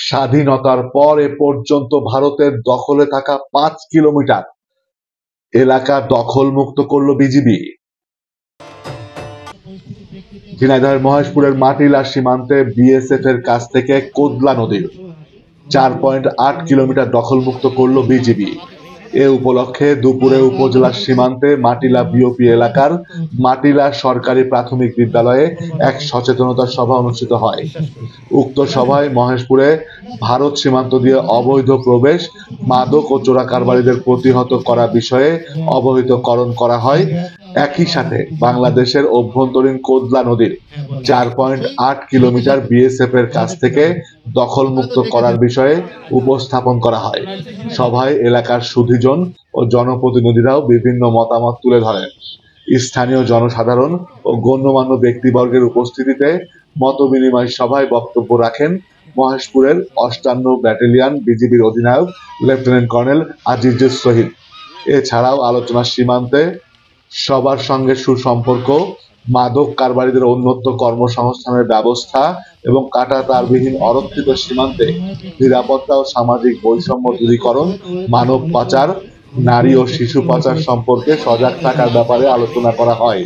স্বাধীনতার পর এ পর্যন্ত ভারতের দখলে থাকা 5 কিলোমিটার এলাকা দখলমুক্ত করল বিজিবি। ঝিনাইদহের মহেশপুরের মাটিলা সীমান্তে বিএসএফ এর কাছ থেকে কোদলা নদীর 4.8 কিলোমিটার দখলমুক্ত করল বিজিবি। এ উপলক্ষে দুপুরে উপজেলার সীমান্তে মাটিলা বিওপি এলাকার মাটিলা সরকারি প্রাথমিক বিদ্যালয়ে এক সচেতনতা সভা অনুষ্ঠিত হয়। উক্ত সভায় মহেশপুরে ভারত সীমান্ত দিয়ে অবৈধ প্রবেশ, মাদক ও চোরা কারবারিদের প্রতিহত করা বিষয়ে অবহিতকরণ করা হয়। একই সাথে বাংলাদেশের অভ্যন্তরীণ কোদলা নদীর 4.8 কিলোমিটার বিএসএফ এর কাছ থেকে দখলমুক্ত করার বিষয়ে উপস্থাপন করা হয়। সভায় এলাকার সুধীজন ও জনপ্রতিনিধিরাও বিভিন্ন মতামত তুলে ধরেন। স্থানীয় জনসাধারণ ও গণ্যমান্য ব্যক্তিবর্গের উপস্থিতিতে মতবিনিময় সভায় বক্তব্য রাখেন মহেশপুরের 58 ব্যাটালিয়ন বিজিবির অধিনায়ক লেফটেন্যান্ট কর্নেল আজিজুস শহীদ। এছাড়াও আলোচনা সীমান্তে সবার সঙ্গে সুসম্পর্ক, মাদক কারবারিদের উন্নত কর্মসংস্থানের ব্যবস্থা এবং কাঁটাতারবিহীন অরক্ষিত সীমান্তে নিরাপত্তা ও সামাজিক বৈষম্য দূরীকরণ, মানব পাচার, নারী ও শিশু পাচার সম্পর্কে সজাগ থাকার ব্যাপারে আলোচনা করা হয়।